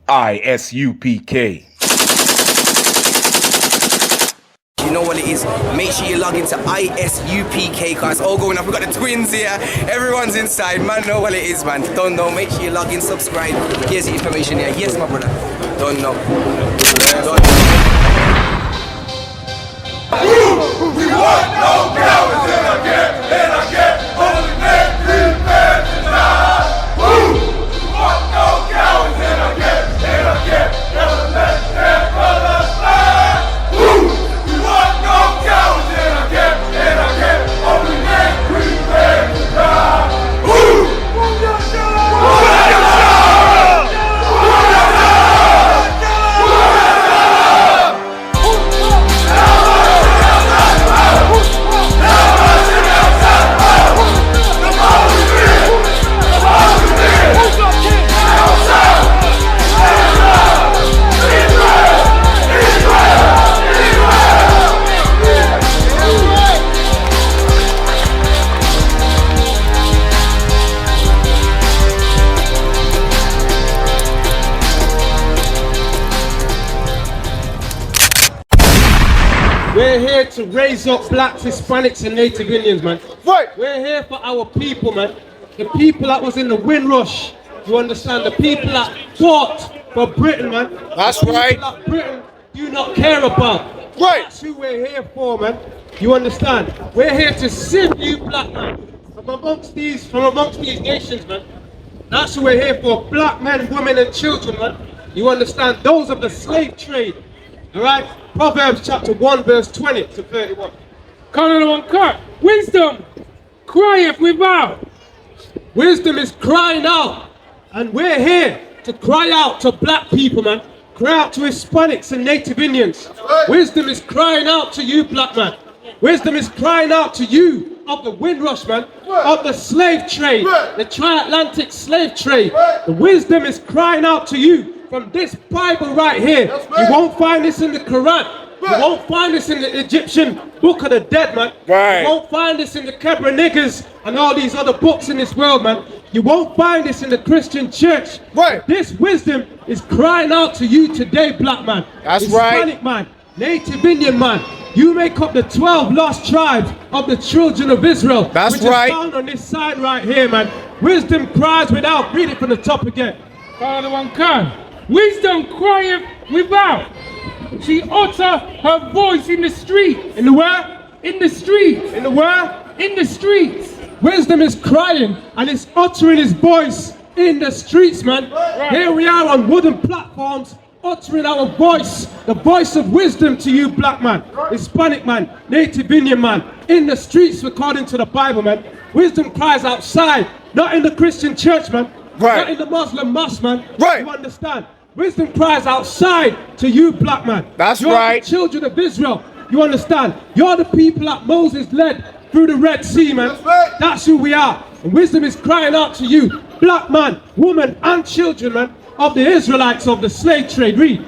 I.S.U.P.K. You know what it is, make sure you log into I.S.U.P.K, cause all going up, we got the twins here, everyone's inside, man, know what it is, man. Don't know, make sure you log in, subscribe, here's the information here, yes my brother, don't know. We want no cowards in our camp, only men prepared to die. We want no cowards in our camp, never let their brothers die. We want no cowards in our camp, only men prepared to die. We're here to raise up blacks, Hispanics and Native Indians, man. Right. We're here for our people, man. The people that was in the Windrush, you understand? The people that fought for Britain, man. That's the right. People that Britain do not care about. Right. That's who we're here for, man. You understand? We're here to sift you black man from amongst these nations, man. That's who we're here for. Black men, women and children, man. You understand? Those of the slave trade. Alright? Proverbs chapter 1 verse 20 to 31. Wisdom crieth without. Wisdom is crying out. And we're here to cry out to black people, man. Cry out to Hispanics and Native Indians. Wisdom is crying out to you, black man. Wisdom is crying out to you of the Windrush, man. Of the slave trade. The transatlantic slave trade. The wisdom is crying out to you. From this Bible right here, you won't find this in the Quran. You won't find this in the Egyptian Book of the Dead, man. Right. You won't find this in the Kebra Niggers and all these other books in this world, man. You won't find this in the Christian church. Right. This wisdom is crying out to you today, black man. That's Hispanic man, Native Indian man. You make up the 12 lost tribes of the children of Israel. That's which right. is found on this side right here, man. Wisdom cries without. Read it from the top again. Wisdom crieth without. She utter her voice in the street. In the where? In the street. In the where? In the streets. Wisdom is crying and it's uttering his voice in the streets, man. Right. Here we are on wooden platforms uttering our voice, the voice of wisdom to you, black man, Hispanic man, Native Indian man, in the streets according to the Bible, man. Wisdom cries outside, not in the Christian church, man. Right. Not in the Muslim mosque, man. Right. You understand? Wisdom cries outside to you, black man. That's You're right. the children of Israel. You understand? You're the people that Moses led through the Red Sea, man. That's right. That's who we are. And wisdom is crying out to you, black man, woman, and children, man, of the Israelites of the slave trade. Read.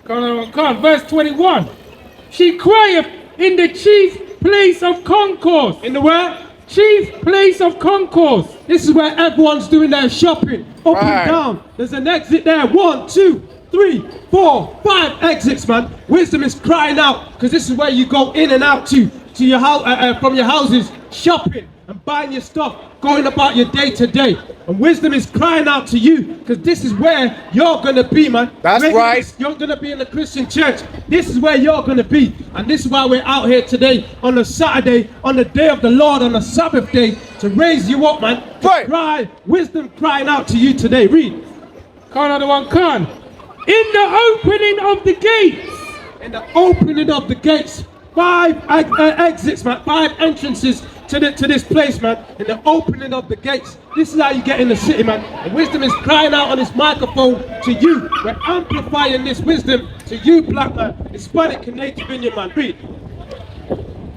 Verse 21. She crieth in the chief place of concourse. In the where? Chief place of concourse. This is where everyone's doing their shopping. Up Right. and down. There's an exit there. 1, 2, 3, 4, 5 exits, man. Wisdom is crying out because this is where you go in and out to your house, from your houses, shopping and buying your stuff, going about your day to day. And wisdom is crying out to you because this is where you're gonna be, man. That's right. You're gonna be in the Christian church. This is where you're gonna be, and this is why we're out here today on a Saturday, on the day of the Lord, on a Sabbath day, to raise you up, man. To Right. cry, wisdom crying out to you today. Read. In the opening of the gates. In the opening of the gates, 5 exits, man. 5 entrances to this place, man. In the opening of the gates. This is how you get in the city, man. And wisdom is crying out on this microphone to you. We're amplifying this wisdom to you, black man, Hispanic and Native Indian man. Read.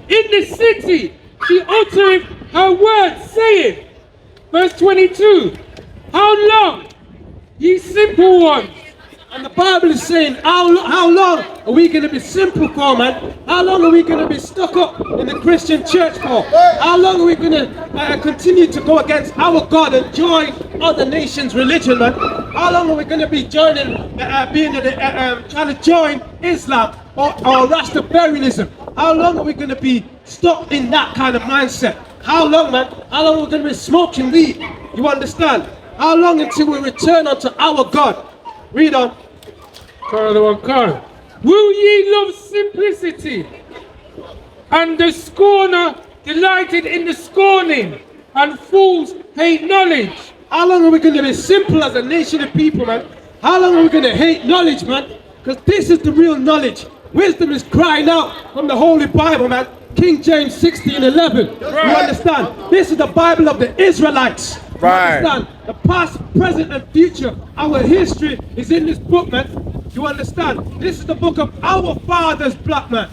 In the city she uttereth her word, saying, verse 22, how long, ye simple ones, And the Bible is saying, how long are we going to be simple for, man? How long are we going to be stuck up in the Christian church for? How long are we going to continue to go against our God and join other nations' religion, man? How long are we going to be joining, trying to join Islam or Rastafarianism? How long are we going to be stuck in that kind of mindset? How long, man? How long are we going to be smoking weed? You understand? How long until we return unto our God? Read on. Will ye love simplicity, and the scorner delighted in the scorning, and fools hate knowledge? How long are we going to be simple as a nation of people, man? How long are we going to hate knowledge, man? Because this is the real knowledge. Wisdom is crying out from the Holy Bible, man. King James 16:11. You understand? This is the Bible of the Israelites. You understand? The past, present, and future. Our history is in this book, man. You understand? This is the book of our fathers, black man.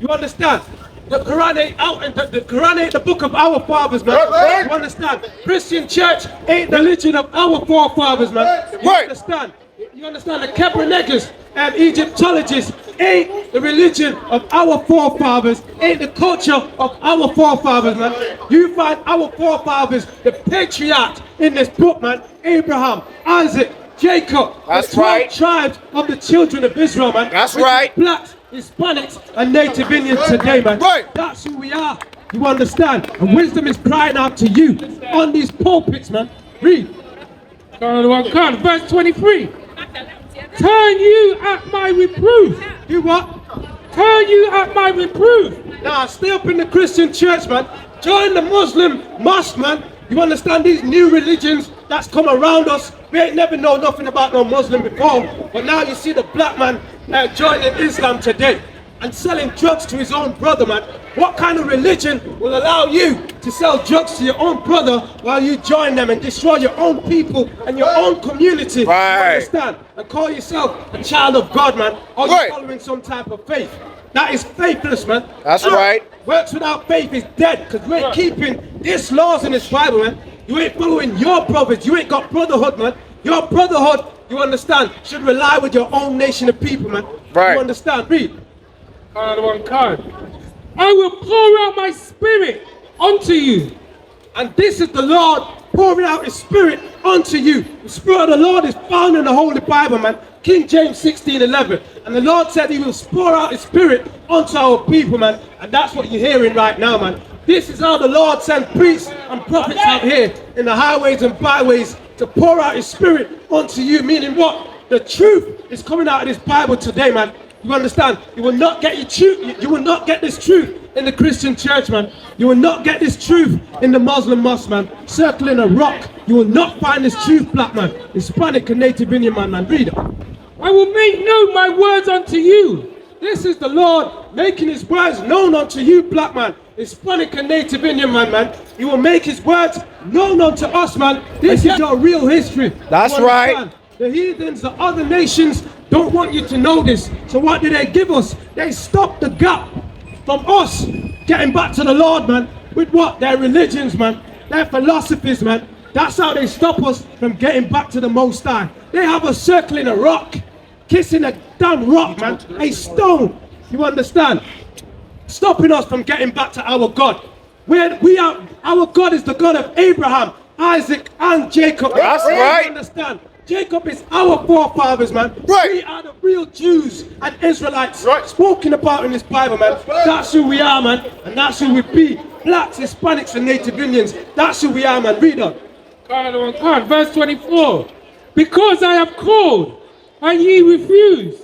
You understand? The Quran ain't out, and the Quran ain't the book of our fathers, man. You understand? Christian church ain't the religion of our forefathers, man. You understand? You understand? The Kebranegas and Egyptologists ain't the religion of our forefathers, ain't the culture of our forefathers, man. You find our forefathers, the patriarchs in this book, man. Abraham, Isaac, Jacob, That's the 12 right. tribes of the children of Israel, man. That's Which is right. Blacks, Hispanics, and Native Indians today, man. Right. That's who we are. You understand? And wisdom is crying out to you on these pulpits, man. Read. Verse 23. Turn you at my reproof. Do what? Turn you at my reproof. Nah, stay up in the Christian church, man. Join the Muslim mosque, man. You understand these new religions that's come around us? We ain't never know nothing about no Muslim before, but now you see the black man joining Islam today and selling drugs to his own brother, man. What kind of religion will allow you to sell drugs to your own brother while you join them and destroy your own people and your own community? Right. You understand? And call yourself a child of God, man, or you're following some type of faith. That is faithless, man. That's right. Works without faith is dead, because you ain't keeping these laws in this Bible, man. You ain't following your brothers. You ain't got brotherhood, man. Your brotherhood, you understand, should rely with your own nation of people, man. Right. You understand? Read. I will pour out my spirit unto you. And this is the Lord pouring out his spirit unto you. The spirit of the Lord is found in the Holy Bible, man. King James 16:11. And the Lord said he will pour out his spirit unto our people, man. And that's what you're hearing right now, man. This is how the Lord sent priests and prophets out here in the highways and byways to pour out his spirit unto you. Meaning what? The truth is coming out of this Bible today, man. You understand? You will not get your truth. You will not get this truth in the Christian church, man. You will not get this truth in the Muslim mosque, man. Circling a rock. You will not find this truth, black man. Hispanic and Native Indian man. Read it. I will make known my words unto you. This is the Lord making his words known unto you, black man. Hispanic and Native Indian man. He will make his words known unto us, man. This is your real history. That's You right. understand? The heathens, the other nations don't want you to know this. So what do they give us? They stop the gap from us getting back to the Lord, man. With what? Their religions, man. Their philosophies, man. That's how they stop us from getting back to the Most High. They have us circling a rock, kissing a damn rock, man. A stone. You understand? Stopping us from getting back to our God. Our God is the God of Abraham, Isaac, and Jacob. That's right. You understand? Jacob is our forefathers, man. Right. We are the real Jews and Israelites Right. spoken about in this Bible, man. That's who we are, man. And that's who we be. Blacks, Hispanics, and Native Indians. That's who we are, man. Read on. Verse 24. Because I have called, and ye refuse.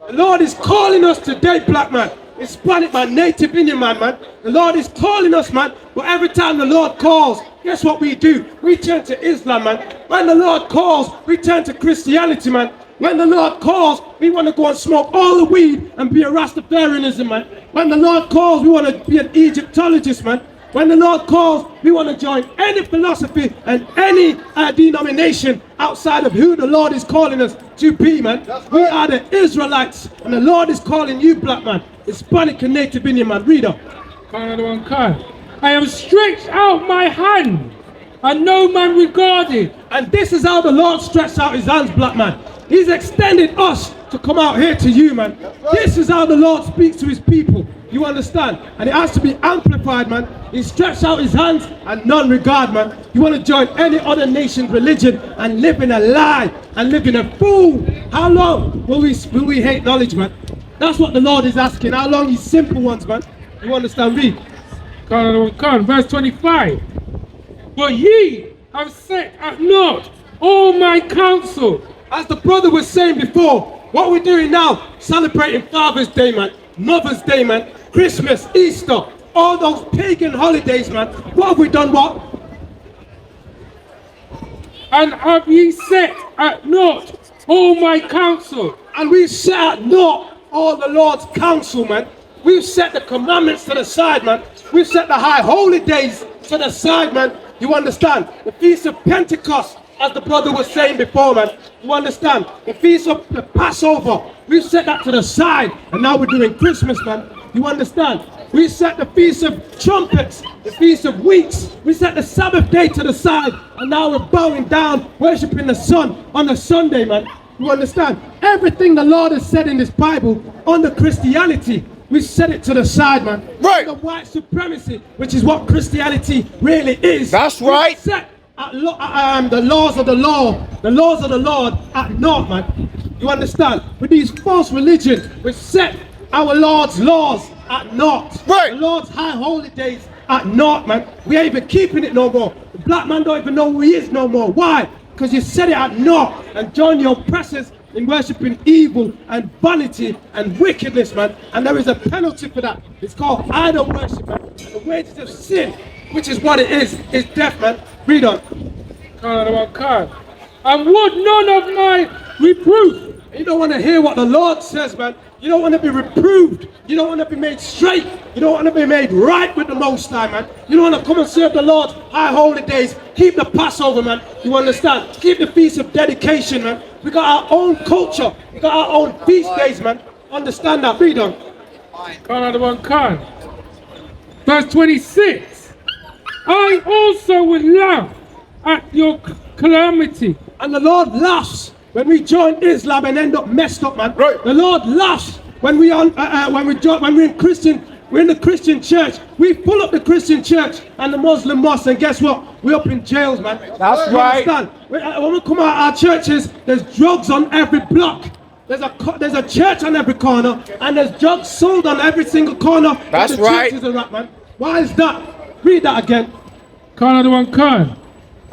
The Lord is calling us today, black man. Hispanic man, Native Indian man. The Lord is calling us, man. But every time the Lord calls, guess what we do? We turn to Islam, man. When the Lord calls, we turn to Christianity, man. When the Lord calls, we want to go and smoke all the weed and be a Rastafarianism, man. When the Lord calls, we want to be an Egyptologist, man. When the Lord calls, we want to join any philosophy and any denomination outside of who the Lord is calling us to be, man. We are the Israelites, and the Lord is calling you, black man, Hispanic and Native Indian man. Read up. I have stretched out my hand, and no man regarded. And this is how the Lord stretched out his hands, black man. He's extended us to come out here to you, man. This is how the Lord speaks to his people. You understand? And it has to be amplified, man. He stretched out his hands and none regard, man. You want to join any other nation's religion and live in a lie and live in a fool? How long will we hate knowledge, man? That's what the Lord is asking. How long, these simple ones, man? You understand? Read. Verse 25. But ye have set at naught all my counsel. As the brother was saying before, what we're doing now, celebrating Father's Day, man, Mother's Day, man, Christmas, Easter, all those pagan holidays, man. What have we done? What? And have ye set at naught all my counsel? And we set at naught all the Lord's counsel, man. We've set the commandments to the side, man. We've set the high holy days to the side, man. You understand? The Feast of Pentecost, as the brother was saying before, man. You understand? The Feast of the Passover, we've set that to the side. And now we're doing Christmas, man. You understand? We set the Feast of Trumpets, the Feast of Weeks. We set the Sabbath day to the side. And now we're bowing down, worshiping the sun on a Sunday, man. You understand? Everything the Lord has said in this Bible under Christianity, we set it to the side, man. Right. The white supremacy, which is what Christianity really is. That's right. We set the laws of the law, the laws of the Lord at naught, man. You understand? With these false religions, we set our Lord's laws at naught. Right. The Lord's high holy days at naught, man. We ain't even keeping it no more. The black man don't even know who he is no more. Why? Because you set it at naught and join your oppressors in worshipping evil and vanity and wickedness, man. And there is a penalty for that. It's called idol worship, man. The wages of sin, which is what it is death, man. Read on. And would none of my reproof. You don't want to hear what the Lord says, man. You don't want to be reproved. You don't want to be made straight. You don't want to be made right with the Most High, man. You don't want to come and serve the Lord's high holy days. Keep the Passover, man. You understand? Keep the Feast of Dedication, man. We got our own culture. We got our own feast days, man. Understand that? Read on. Verse 26. I also will laugh at your calamity. And the Lord laughs when we join Islam and end up messed up, man. Right. The Lord laughs when we're in the Christian church. We pull up the Christian church and the Muslim mosque, and guess what? We're up in jails, man. That's You right. understand? When we come out our churches, there's drugs on every block. There's a church on every corner, and there's drugs sold on every single corner. That's the right. Churches are at, man. Why is that? Read that again.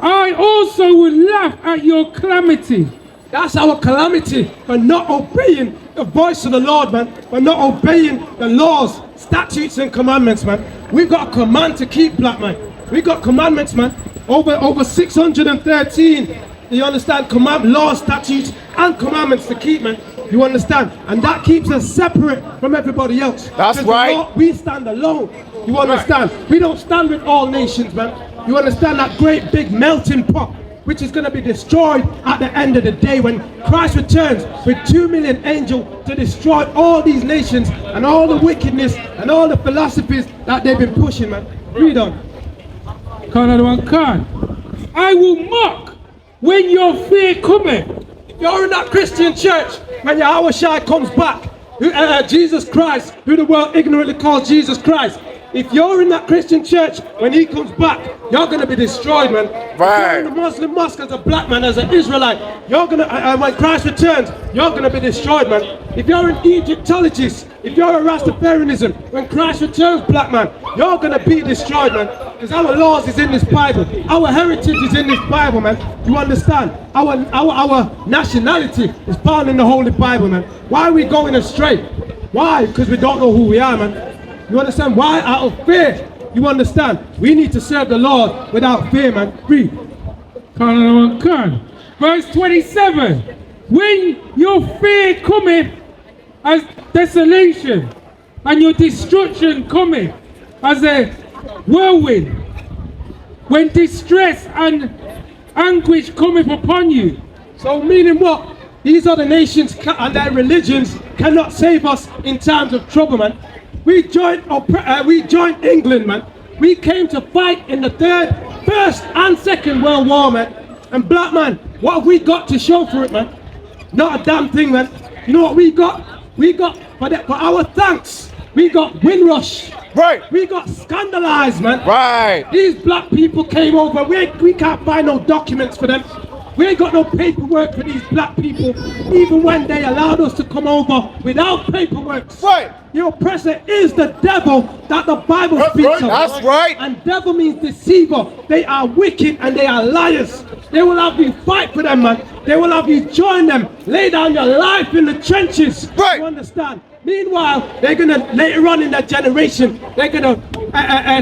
I also will laugh at your calamity. That's our calamity for not obeying the voice of the Lord, man. For not obeying the laws, statutes, and commandments, man. We've got a command to keep, black man. We got commandments, man. Over 613. You understand? Laws, statutes, and commandments to keep, man. You understand? And that keeps us separate from everybody else. That's 'Cause right. the Lord, we stand alone. You understand? We don't stand with all nations, man. You understand that great big melting pot, which is going to be destroyed at the end of the day when Christ returns with 2 million angels to destroy all these nations and all the wickedness and all the philosophies that they've been pushing, man. Read on. I will mock when your fear cometh. If you're in that Christian church, when YAHANNA comes back, Jesus Christ, who the world ignorantly calls Jesus Christ, if you're in that Christian church, when he comes back, you're going to be destroyed, man. If you're in the Muslim mosque as a black man, as an Israelite, you're going to, when Christ returns, you're going to be destroyed, man. If you're an Egyptologist, if you're a Rastafarianism, when Christ returns, black man, you're going to be destroyed, man. Because our laws is in this Bible. Our heritage is in this Bible, man. You understand? Our nationality is found in the Holy Bible, man. Why are we going astray? Why? Because we don't know who we are, man. You understand? Why? Out of fear. You understand? We need to serve the Lord without fear, man. Read. Verse 27. When your fear cometh as desolation, and your destruction cometh as a whirlwind, when distress and anguish cometh upon you. So meaning what? These other nations and their religions cannot save us in times of trouble, man. We joined England, man. We came to fight in the First and Second World War, man. And black man, what have we got to show for it, man? Not a damn thing, man. You know what we got? We got, for our thanks, we got Windrush. Right. We got scandalized, man. Right. These black people came over. We can't find no documents for them. We ain't got no paperwork for these black people, even when they allowed us to come over without paperwork. Right. The oppressor is the devil that the Bible That's speaks right. of. That's right. And devil means deceiver. They are wicked and they are liars. They will have you fight for them, man. They will have you join them. Lay down your life in the trenches. Right. You understand? Meanwhile, they're gonna later on in that generation, they're gonna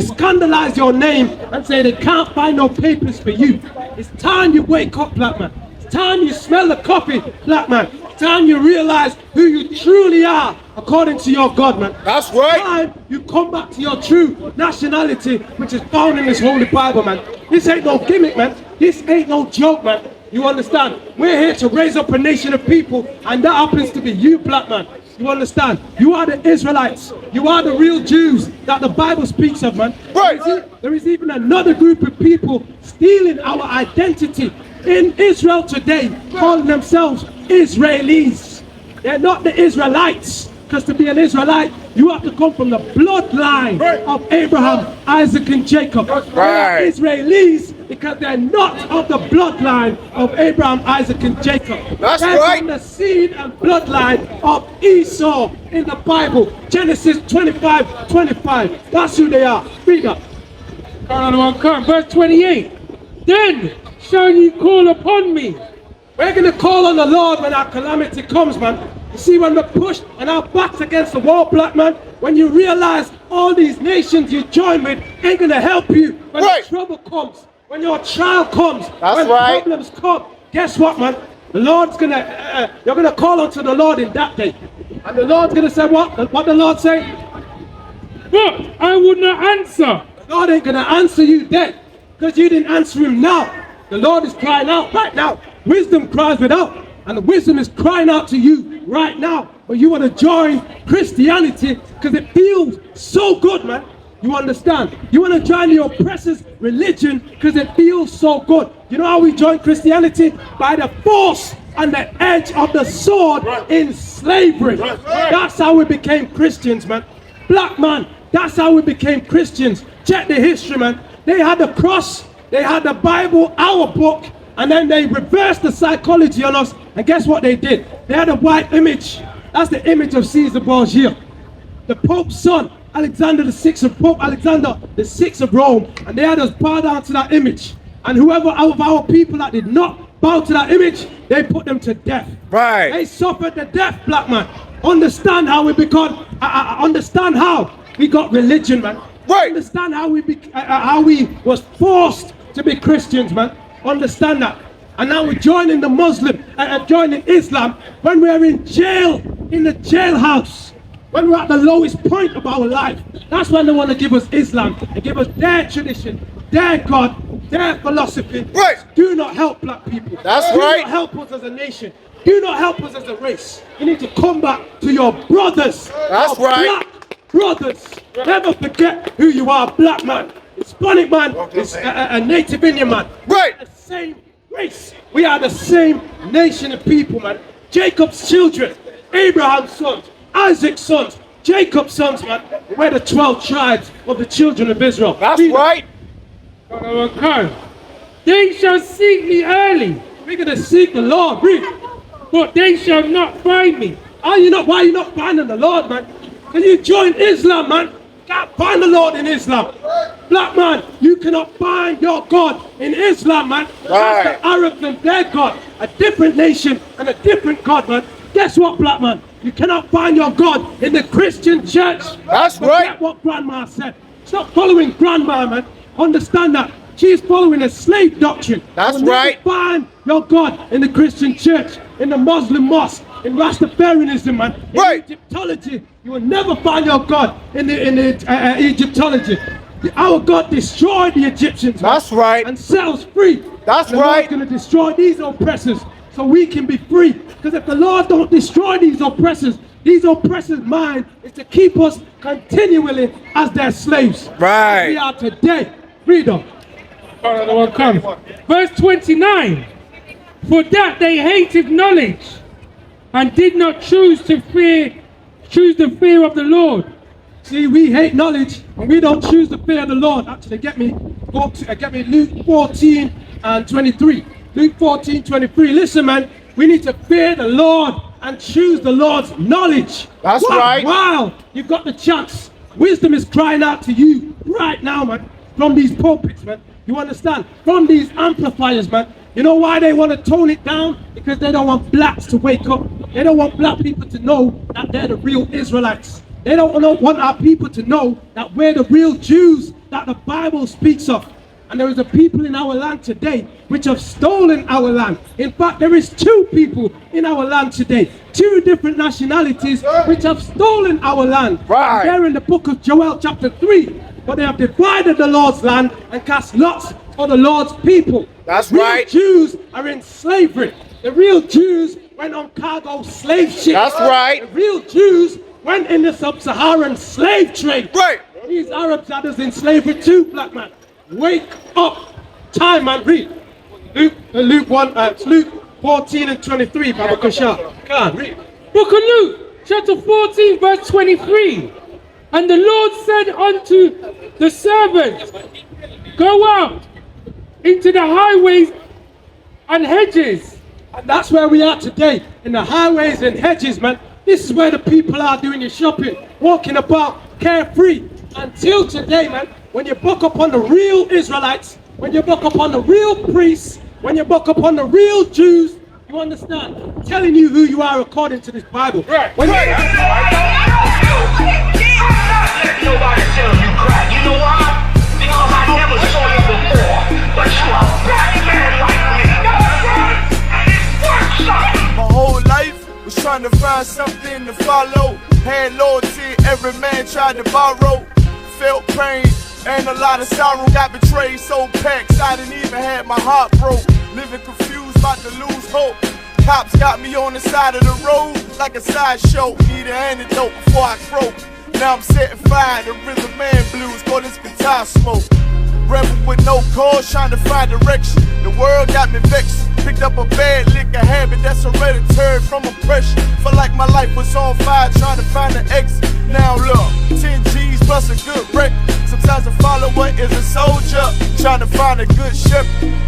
scandalize your name and say they can't find no papers for you. It's time you wake up, black man. It's time you smell the coffee, black man. It's time you realize who you truly are according to your God, man. That's right. It's time you come back to your true nationality, which is found in this holy Bible, man. This ain't no gimmick, man. This ain't no joke, man. You understand? We're here to raise up a nation of people, and that happens to be you, black man. You understand? You are the Israelites. You are the real Jews that the Bible speaks of, man. Right. There is even another group of people stealing our identity in Israel today, calling themselves Israelis. They're not the Israelites. Because to be an Israelite, you have to come from the bloodline of Abraham, Isaac, and Jacob. They are Israelis because they're not of the bloodline of Abraham, Isaac, and Jacob. That's they're right. from the seed and bloodline of Esau in the Bible. Genesis 25:25. That's who they are. Read up. Verse 28. Then shall ye call upon me. We're going to call on the Lord when our calamity comes, man. You see, when we're pushed and our backs against the wall, black man, when you realize all these nations you join with ain't going to help you when the trouble comes, when your trial comes, when problems come, guess what, man? The Lord's going to, you're going to call unto the Lord in that day. And the Lord's going to say what? What the Lord say? But I would not answer. The Lord ain't going to answer you then, because you didn't answer him now. The Lord is crying out right now. Wisdom cries without, and the wisdom is crying out to you right now. But you want to join Christianity because it feels so good, man. You understand? You want to join the oppressor's religion because it feels so good. You know how we join Christianity? By the force and the edge of the sword in slavery. That's how we became Christians, man. Black man, that's how we became Christians. Check the history, man. They had the cross, they had the Bible, our book, and then they reversed the psychology on us. And guess what they did? They had a white image. That's the image of Caesar Borgia, the Pope's son, Alexander VI of Pope Alexander VI of Rome. And they had us bow down to that image. And whoever out of our people that did not bow to that image, they put them to death. Right. They suffered the death, black man. Understand how we become, understand how we got religion, man. Right. Understand how we was forced to be Christians, man. Understand that. And now we're joining the Muslim, joining Islam when we're in jail, in the jailhouse. When we're at the lowest point of our life. That's when they want to give us Islam and give us their tradition, their God, their philosophy. Right. Do not help black people. That's Do right. not help us as a nation. Do not help us as a race. You need to come back to your brothers. That's your right. Black brothers. Never forget who you are, black man. Hispanic man is a native Indian man. Right. We are the same race. We are the same nation of people, man. Jacob's children, Abraham's sons, Isaac's sons, Jacob's sons, man. We're the 12 tribes of the children of Israel. That's right. They shall seek me early, We're going to seek the Lord. Read. but they shall not find me. Why are you not finding the Lord, man? Because you joined Islam, man. Can't find the Lord in Islam. Black man, you cannot find your God in Islam, man. That's the Arabs and their God. A different nation and a different God, man. Guess what, black man? You cannot find your God in the Christian church. That's Forget right. what grandma said. Stop following grandma, man. Understand that. She's following a slave doctrine. That's You'll right. never find your God in the Christian church, in the Muslim mosque, in Rastafarianism, man. In Right. Egyptology. You will never find your God in the Egyptology. Our God destroyed the Egyptians. man, That's right. And set us free. That's the Lord's right. going to destroy these oppressors so we can be free. Because if the Lord don't destroy these oppressors' mind is to keep us continually as their slaves. Right. As we are today. Read on. Verse 29. For that they hated knowledge, and did not choose the fear of the Lord. See, we hate knowledge and we don't choose the fear of the Lord. Actually, get me Luke 14 and 23. Luke 14, 23. Listen, man, we need to fear the Lord and choose the Lord's knowledge. That's wow, right. Wow, you've got the chance. Wisdom is crying out to you right now, man, from these pulpits, man. You understand? From these amplifiers, man. You know why they want to tone it down? Because they don't want blacks to wake up. They don't want black people to know that they're the real Israelites. They don't want our people to know that we're the real Jews that the Bible speaks of. And there is a people in our land today which have stolen our land. In fact, there is two people in our land today, two different nationalities which have stolen our land. Right. They're in the book of Joel chapter 3. But they have divided the Lord's land and cast lots for the Lord's people. That's real right. Jews are in slavery. The real Jews went on cargo slave ships. That's right. The real Jews went in the sub-Saharan slave trade. Right. These Arabs had us in slavery too, black man. Wake up. Time, man. Read. Luke 14 and 23, Baba Kashar. Come on, read. Book of Luke, chapter 14, verse 23. And the Lord said unto the servants, go out into the highways and hedges. And that's where we are today, in the highways and hedges, man. This is where the people are doing your shopping, walking about carefree. Until today, man, when you buck up on the real Israelites, when you buck up on the real priests, when you buck up on the real Jews, you understand? I'm telling you who you are according to this Bible. Right. When Right. Nobody tell you crack. You know why? Because I never saw you before. But you a black man like me. And it works out. My whole life was trying to find something to follow. Had loyalty, every man tried to borrow. Felt pain and a lot of sorrow. Got betrayed, sold packs. I didn't even have my heart broke. Living confused, about to lose hope. Cops got me on the side of the road like a sideshow. Need an antidote before I croak. Now I'm setting fire to rhythm man blues. Call this guitar smoke. Rebel with no cause, trying to find direction. The world got me vexed. Picked up a bad liquor habit that's hereditary from oppression. Felt like my life was on fire, trying to find an exit. Now look, 10 G's plus a good wreck. Sometimes a follower is a soldier, trying to find a good ship.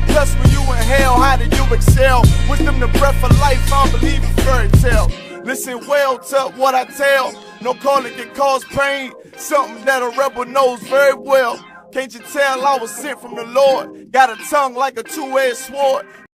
Plus when you in hell, how do you excel? Wisdom the breath of life, I don't believe in fairy tale. Listen well to what I tell. No calling can cause pain. Something that a rebel knows very well. Can't you tell I was sent from the Lord? Got a tongue like a two-edged sword.